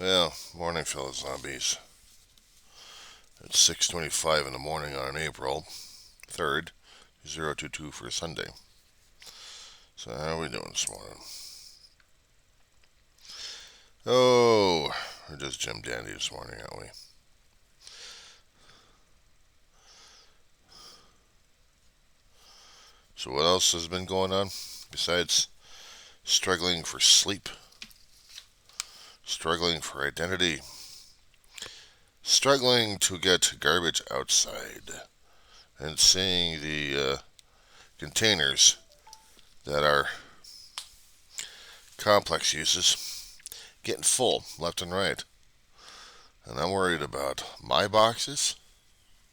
Well, morning, fellow zombies. It's 6:25 in the morning on April 3rd, 022 for Sunday. So how are we doing this morning? Oh, we're just Jim Dandy this morning, aren't we? So what else has been going on besides struggling for sleep, struggling for identity, struggling to get garbage outside, and seeing the containers that our complex uses getting full left and right. And I'm worried about my boxes.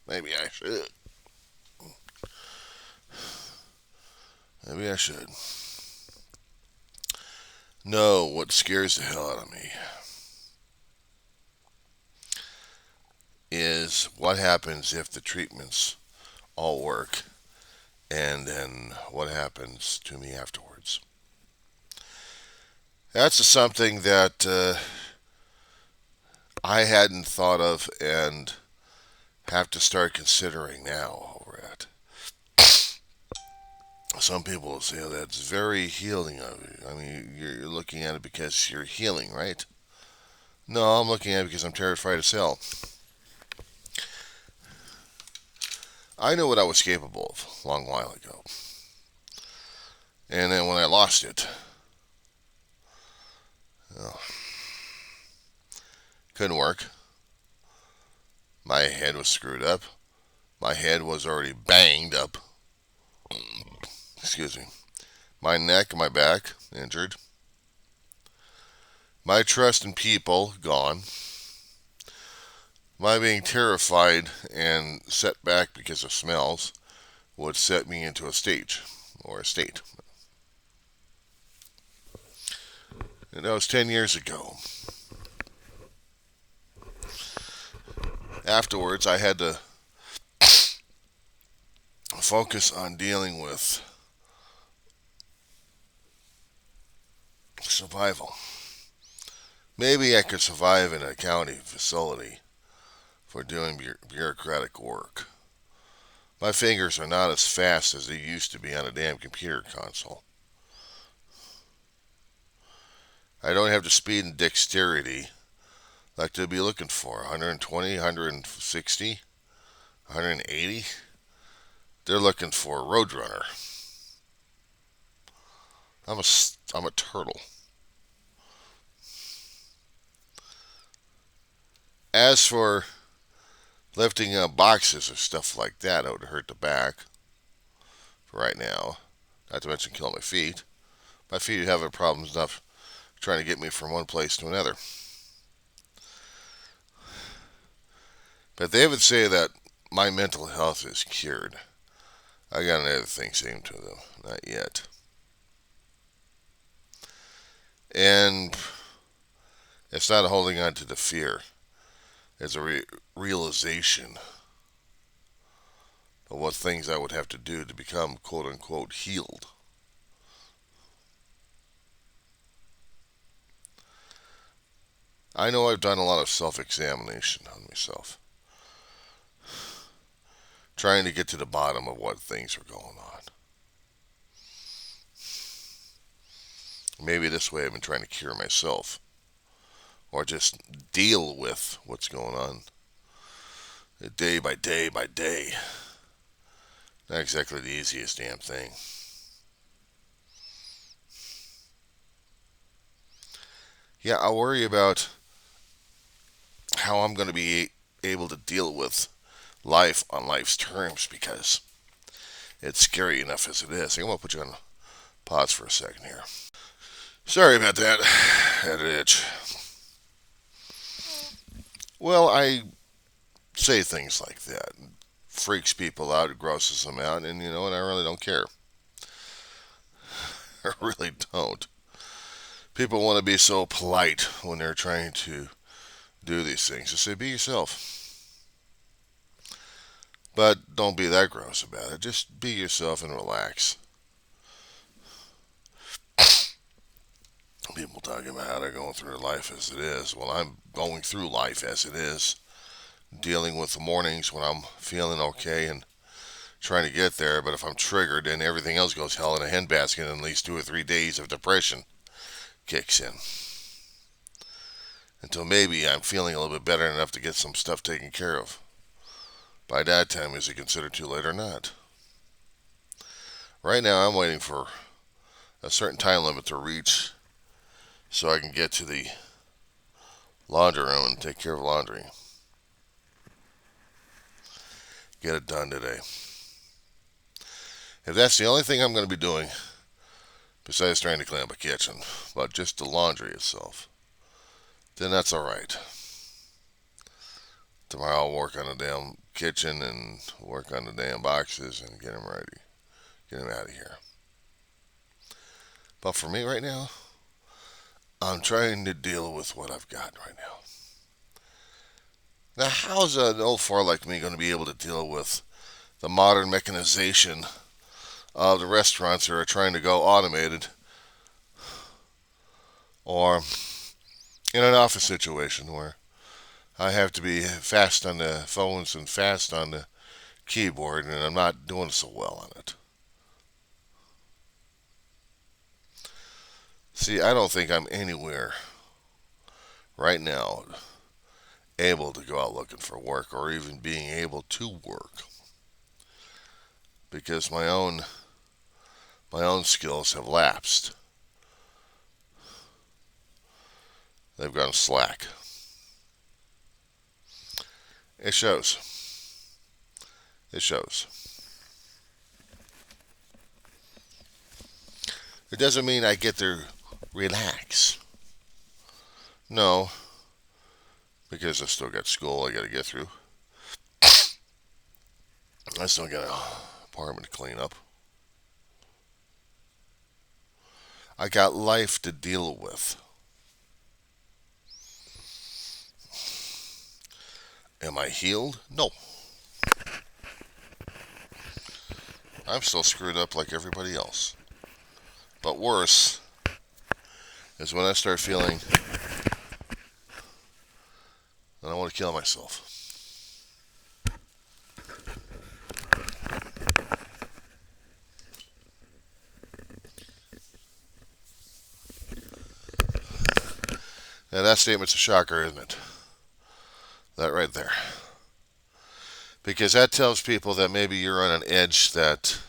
Maybe I should. Maybe I should. No, what scares the hell out of me is what happens if the treatments all work, and then what happens to me afterwards. That's something that I hadn't thought of and have to start considering now over at. Some people will say, oh, that's very healing of you. I mean, you're looking at it because you're healing, right? No, I'm looking at it because I'm terrified as hell. I knew what I was capable of a long while ago. And then when I lost it, oh, couldn't work. My head was screwed up. My head was already banged up. Excuse me. My neck and my back injured. My trust in people gone. My being terrified and set back because of smells would set me into a stage or a state. And that was 10 years ago. Afterwards, I had to focus on dealing with survival. Maybe I could survive in a county facility for doing bureaucratic work. My fingers are not as fast as they used to be on a damn computer console. I don't have the speed and dexterity like they'd be looking for. 120, 160, 180. They're looking for a roadrunner. I'm a turtle. As for lifting up boxes or stuff like that, it would hurt the back for right now. Not to mention kill my feet. My feet are having problems enough trying to get me from one place to another. But they would say that my mental health is cured. I got another thing saying to them. Not yet. And it's not holding on to the fear. It's a realization of what things I would have to do to become quote unquote healed. I know I've done a lot of self examination on myself, trying to get to the bottom of what things are going on. Maybe this way I've been trying to cure myself, or just deal with what's going on day by day by day. Not exactly the easiest damn thing. Yeah, I worry about how I'm going to be able to deal with life on life's terms because it's scary enough as it is. I'm going to put you on pause for a second here. Sorry about that. Had an itch. Well, I say things like that. It freaks people out, it grosses them out, and and I really don't care. I really don't. People want to be so polite when they're trying to do these things. Just say, be yourself. But don't be that gross about it. Just be yourself and relax. People talking about how they're going through life as it is. Well, I'm going through life as it is, dealing with the mornings when I'm feeling okay and trying to get there. But if I'm triggered, then everything else goes hell in a handbasket, and at least 2 or 3 days of depression kicks in. Until maybe I'm feeling a little bit better enough to get some stuff taken care of. By that time, is it considered too late or not? Right now, I'm waiting for a certain time limit to reach so I can get to the laundry room and take care of laundry. Get it done today. If that's the only thing I'm going to be doing, besides trying to clean up a kitchen, but just the laundry itself, then that's alright. Tomorrow I'll work on the damn kitchen and work on the damn boxes and get them ready. Get them out of here. But for me right now, I'm trying to deal with what I've got right now. Now, how's an old fart like me going to be able to deal with the modern mechanization of the restaurants that are trying to go automated, or in an office situation where I have to be fast on the phones and fast on the keyboard, and I'm not doing so well on it? See, I don't think I'm anywhere right now able to go out looking for work or even being able to work because my own skills have lapsed. They've gone slack. It shows. It shows. It doesn't mean I get to relax. No, because I still got school I got to get through. I still got an apartment to clean up. I got life to deal with. Am I healed? No. I'm still screwed up like everybody else. But worse is when I start feeling that I want to kill myself. Now that statement's a shocker, isn't it? That right there. Because that tells people that maybe you're on an edge that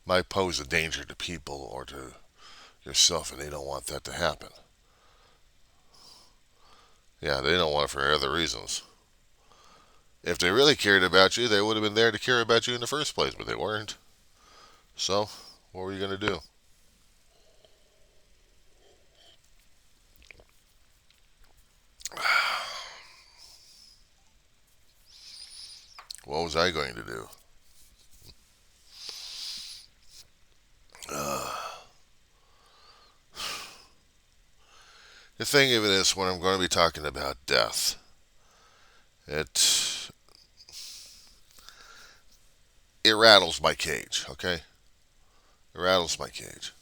might pose a danger to people or to yourself, and they don't want that to happen. Yeah, they don't want it for other reasons. If they really cared about you, they would have been there to care about you in the first place, but they weren't. So, what were you going to do? What was I going to do? The thing of it is, when I'm going to be talking about death, it it rattles my cage. Okay, it rattles my cage.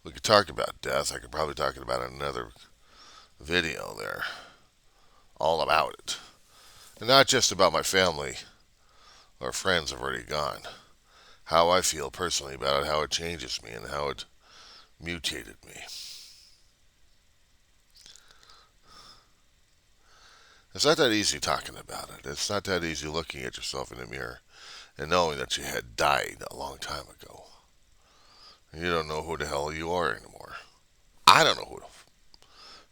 We could talk about death. I could probably talk about another video there, all about it, and not just about my family or friends have already gone. How I feel personally about it, how it changes me, and how it mutated me. It's not that easy talking about it. It's not that easy looking at yourself in the mirror and knowing that you had died a long time ago. You don't know who the hell you are anymore. I don't know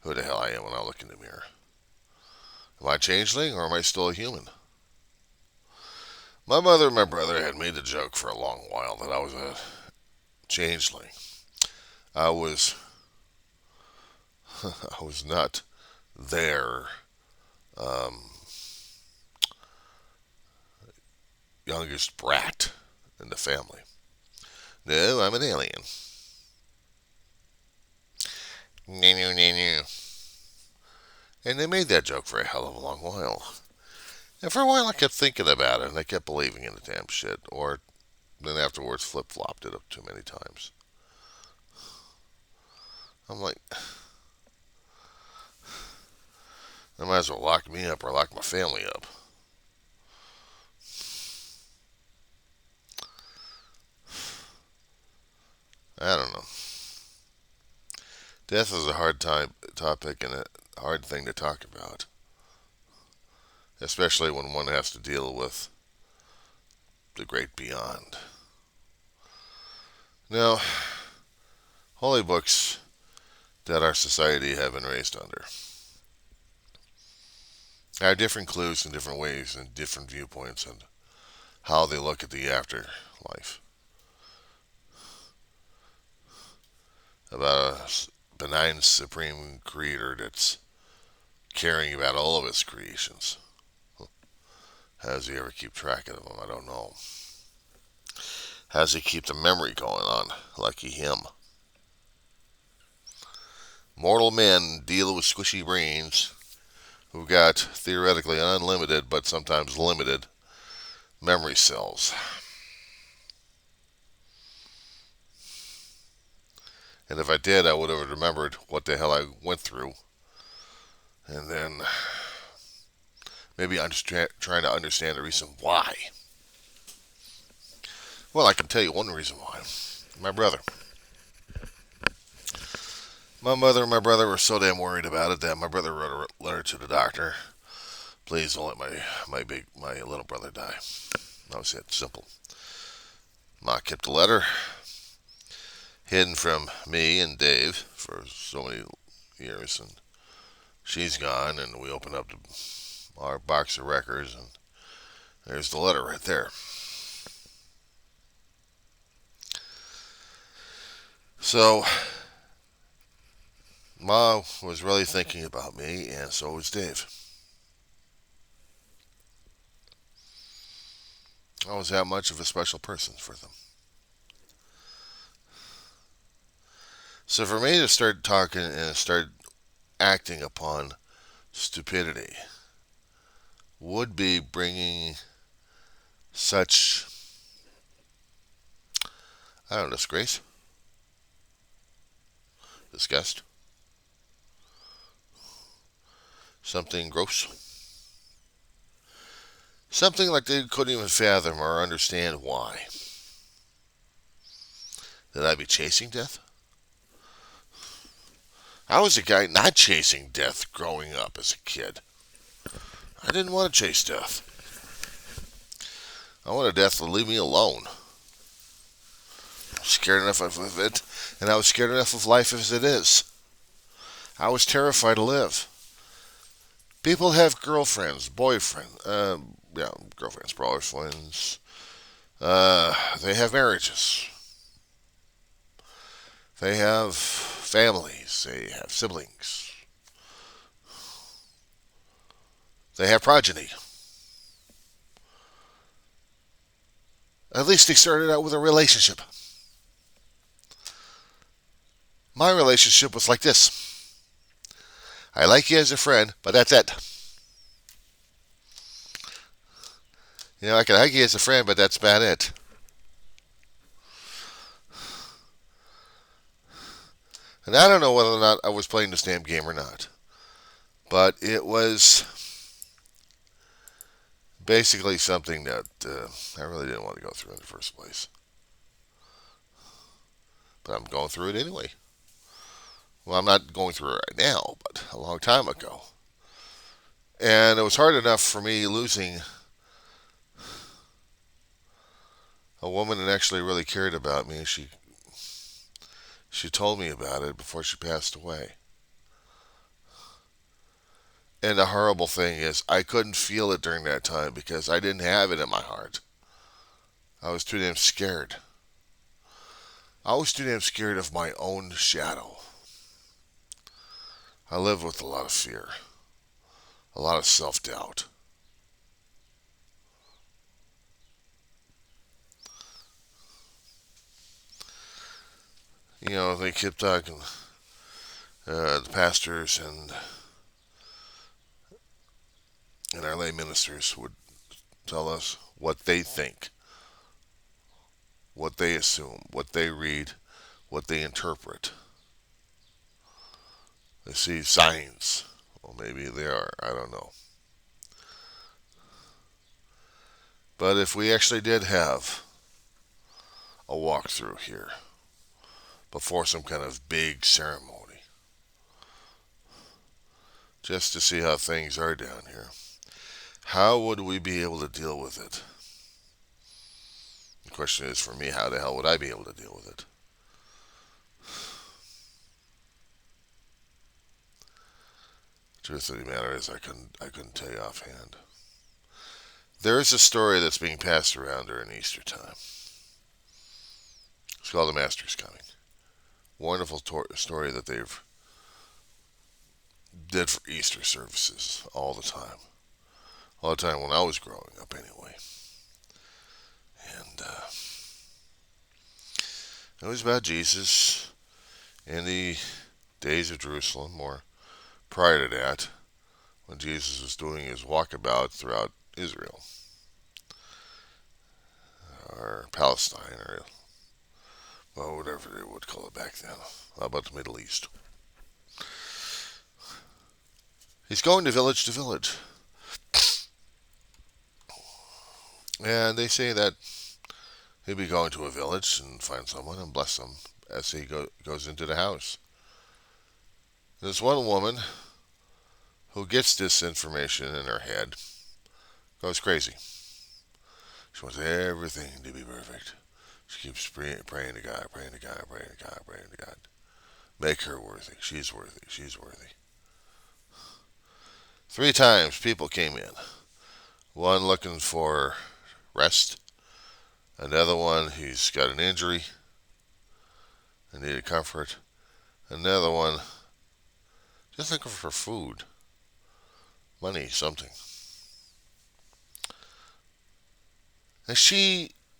who the hell I am when I look in the mirror. Am I a changeling or am I still a human? My mother and my brother had made the joke for a long while that I was a changeling. I was I was not their youngest brat in the family. No, I'm an alien. Nanu, nanu. And they made that joke for a hell of a long while. And for a while I kept thinking about it and I kept believing in the damn shit. Or then afterwards flip-flopped it up too many times. I'm like, they might as well lock me up or lock my family up. I don't know. Death is a hard topic and a hard thing to talk about, especially when one has to deal with the great beyond. Now, holy books that our society have been raised under have different clues in different ways and different viewpoints and how they look at the afterlife. About a benign supreme creator that's caring about all of his creations. How does he ever keep track of them? I don't know. How does he keep the memory going on? Lucky him. Mortal men deal with squishy brains who've got theoretically unlimited but sometimes limited memory cells. And if I did, I would have remembered what the hell I went through. And then maybe I'm just trying to understand the reason why. Well, I can tell you one reason why. My brother. My mother and my brother were so damn worried about it that my brother wrote a letter to the doctor. Please don't let my little brother die. That was it. Simple. Ma kept the letter hidden from me and Dave for so many years, and she's gone, and we opened up our box of records, and there's the letter right there. So, Ma was really thinking about me, and so was Dave. I was that much of a special person for them. So for me to start talking and start acting upon stupidity would be bringing such, I don't know, disgrace, disgust, something gross, something like they couldn't even fathom or understand why. That I'd be chasing death? I was a guy not chasing death growing up as a kid. I didn't want to chase death. I wanted death to leave me alone. I was scared enough of it, and I was scared enough of life as it is. I was terrified to live. People have girlfriends, boyfriends, girlfriends, boyfriends. They have marriages. They have families. They have siblings. They have progeny. At least they started out with a relationship. My relationship was like this. I like you as a friend, but that's it. You know, I can like you as a friend, but that's about it. And I don't know whether or not I was playing this damn game or not. But it was basically something that I really didn't want to go through in the first place. But I'm going through it anyway. Well, I'm not going through it right now, but a long time ago. And it was hard enough for me losing a woman that actually really cared about me. She told me about it before she passed away. And the horrible thing is, I couldn't feel it during that time because I didn't have it in my heart. I was too damn scared. I was too damn scared of my own shadow. I lived with a lot of fear, a lot of self-doubt. You know, they kept talking, the pastors and our lay ministers would tell us what they think, what they assume, what they read, what they interpret. They see signs. Well, maybe they are. I don't know. But if we actually did have a walkthrough here before some kind of big ceremony, just to see how things are down here, how would we be able to deal with it? The question is for me, how the hell would I be able to deal with it? Truth of the matter is, I couldn't tell you offhand. There is a story that's being passed around during Easter time. It's called The Master's Coming. Wonderful story that they've did for Easter services all the time. All the time when I was growing up, anyway. And it was about Jesus in the days of Jerusalem, or prior to that, when Jesus was doing his walkabout throughout Israel, or Palestine, or well, whatever they would call it back then. How about the Middle East? He's going to village. And they say that he'll be going to a village and find someone and bless them as he goes into the house. There's one woman who gets this information in her head, goes crazy. She wants everything to be perfect. She keeps praying to God, praying to God, praying to God, praying to God. Make her worthy. She's worthy. She's worthy. 3 times people came in. One looking for rest. Another one, he's got an injury and needed comfort. Another one, just looking for food, money, something. And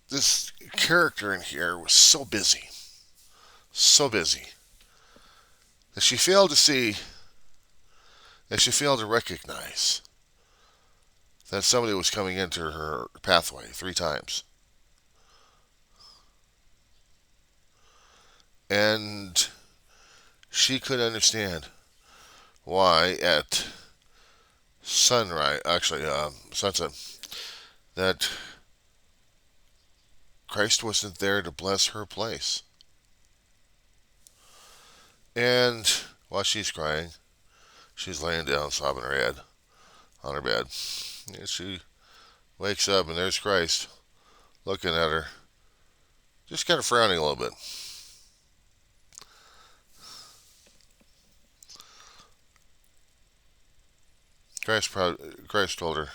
this character in here was so busy, that she failed to recognize that somebody was coming into her pathway 3 times. And she could understand why at sunset, that Christ wasn't there to bless her place. And while she's crying, she's laying down, sobbing her head on her bed. And she wakes up, and there's Christ looking at her, just kind of frowning a little bit. Christ told her,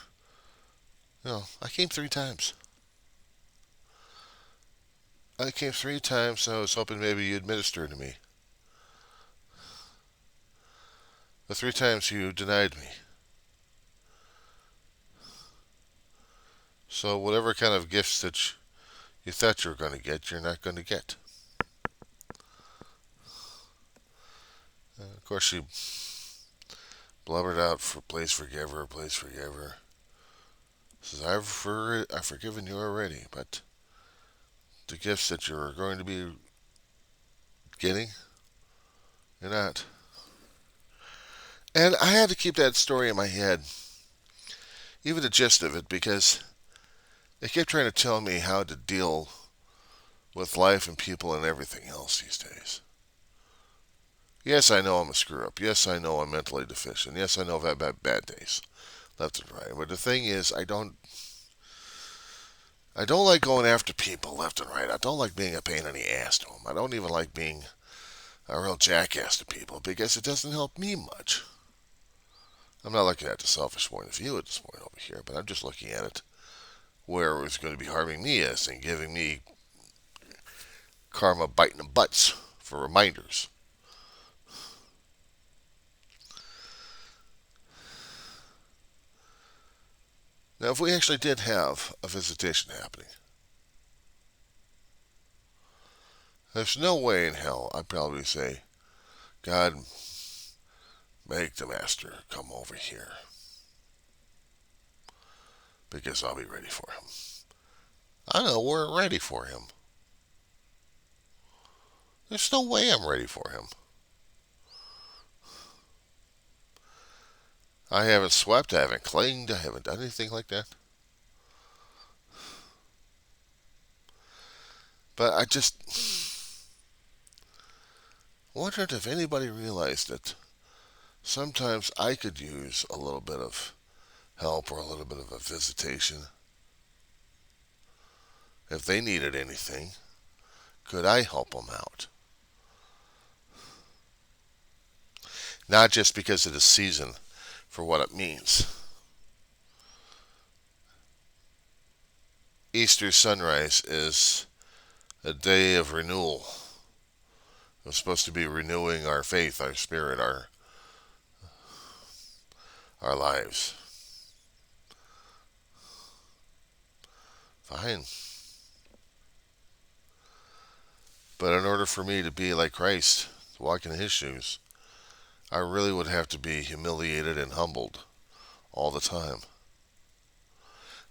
I came 3 times. I came 3 times, so I was hoping maybe you'd minister to me. But 3 times you denied me. So whatever kind of gifts that you thought you were going to get, you're not going to get. Of course, she blubbered out, please forgive her, please forgive her. Says, I've forgiven you already, but the gifts that you're going to be getting, you're not. And I had to keep that story in my head, even the gist of it, because they kept trying to tell me how to deal with life and people and everything else these days. Yes, I know I'm a screw up. Yes, I know I'm mentally deficient. Yes, I know I've had bad days, left and right. But the thing is, I don't like going after people left and right. I don't like being a pain in the ass to them. I don't even like being a real jackass to people because it doesn't help me much. I'm not looking at the selfish point of view at this point over here, but I'm just looking at it where it's going to be harming me as and giving me karma biting the butts for reminders. Now, if we actually did have a visitation happening, there's no way in hell I'd probably say, God, make the master come over here, because I'll be ready for him. I know we're ready for him. There's no way I'm ready for him. I haven't swept, I haven't cleaned, I haven't done anything like that. But I just wondered if anybody realized that sometimes I could use a little bit of help or a little bit of a visitation. If they needed anything, could I help them out? Not just because of the season, for what it means. Easter sunrise is a day of renewal. It's supposed to be renewing our faith, our spirit, our lives. Fine. But in order for me to be like Christ, to walk in his shoes, I really would have to be humiliated and humbled all the time.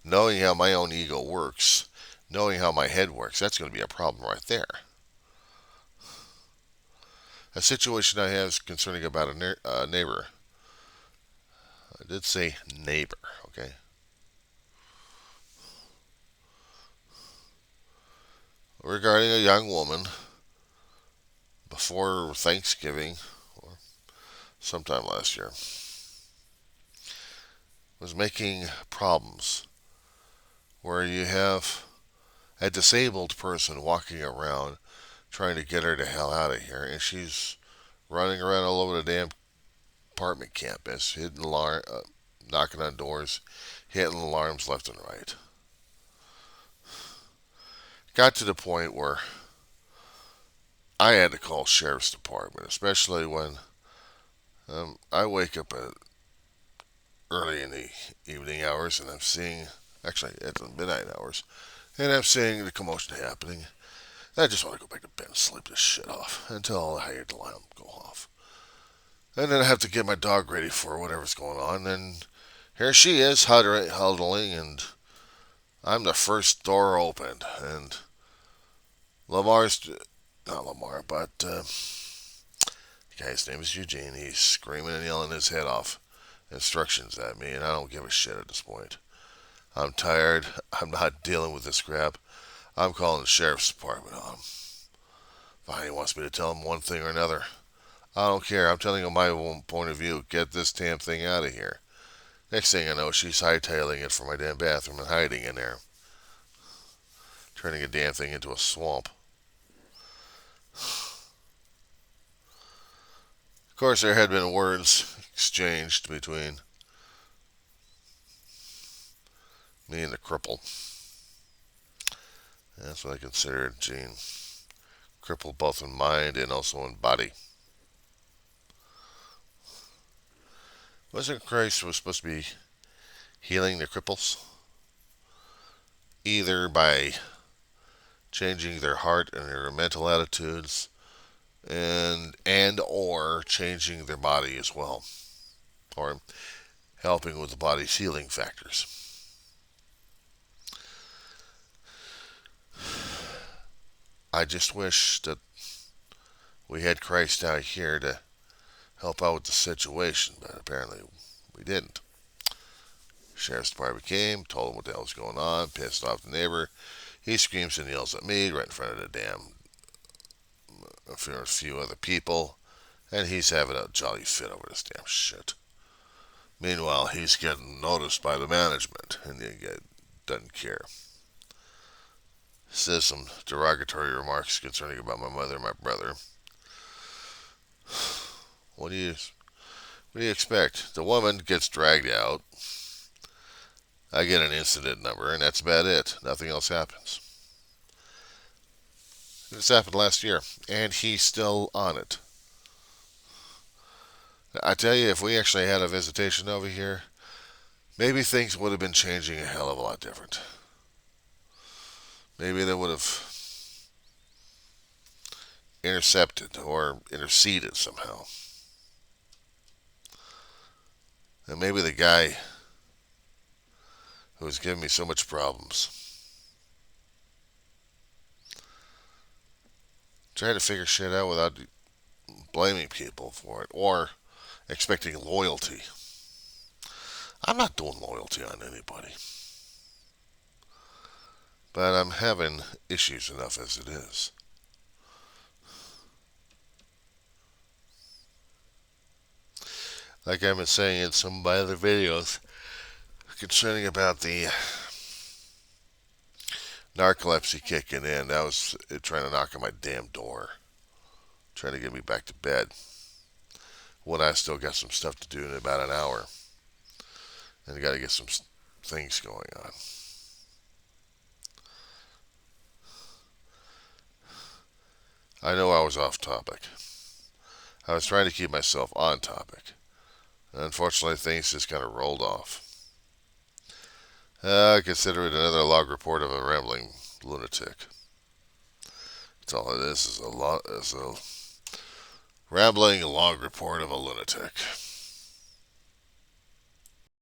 Knowing how my own ego works, knowing how my head works, that's going to be a problem right there. A situation I have is concerning about a neighbor. I did say neighbor, okay? Regarding a young woman before Thanksgiving, or sometime last year, was making problems where you have a disabled person walking around trying to get her the hell out of here, and she's running around all over the damn apartment campus, knocking on doors, hitting alarms left and right. Got to the point where I had to call sheriff's department, especially when I wake up early in the evening hours and I'm seeing, actually at the midnight hours, and I'm seeing the commotion happening. I just want to go back to bed and sleep this shit off until I hear the alarm go off. And then I have to get my dog ready for whatever's going on. And here she is, huddling, and I'm the first door opened. And Lamar's, not Lamar, but the guy's name is Eugene. He's screaming and yelling his head off instructions at me, and I don't give a shit at this point. I'm tired. I'm not dealing with this crap. I'm calling the sheriff's department on him. Fine, he wants me to tell him one thing or another. I don't care. I'm telling him my own point of view. Get this damn thing out of here. Next thing I know, she's hightailing it from my damn bathroom and hiding in there. Turning a damn thing into a swamp. Of course, there had been words exchanged between me and the cripple. That's what I consider Gene. Crippled both in mind and also in body. Wasn't Christ was supposed to be healing the cripples? Either by changing their heart and their mental attitudes and or changing their body as well. Or helping with the body's healing factors. I just wish that we had Christ out here to help out with the situation, but apparently we didn't. Sheriff's department came, told him what the hell was going on, pissed off the neighbor. He screams and yells at me right in front of the damn a few other people, and he's having a jolly fit over this damn shit. Meanwhile, he's getting noticed by the management, and he doesn't care. Says some derogatory remarks concerning about my mother and my brother. What do you expect? The woman gets dragged out. I get an incident number, and that's about it. Nothing else happens. This happened last year, and he's still on it. I tell you, if we actually had a visitation over here, maybe things would have been changing a hell of a lot different. Maybe they would have intercepted or interceded somehow. And maybe the guy who was giving me so much problems tried to figure shit out without blaming people for it or expecting loyalty. I'm not doing loyalty on anybody, but I'm having issues enough as it is. Like I've been saying in some of my other videos concerning about the narcolepsy kicking in, that was it trying to knock on my damn door, trying to get me back to bed. When I still got some stuff to do in about an hour, and I got to get some things going on. I know I was off topic. I was trying to keep myself on topic. Unfortunately, things just kind of rolled off. I consider it another log report of a rambling lunatic. That's all it is a rambling log report of a lunatic.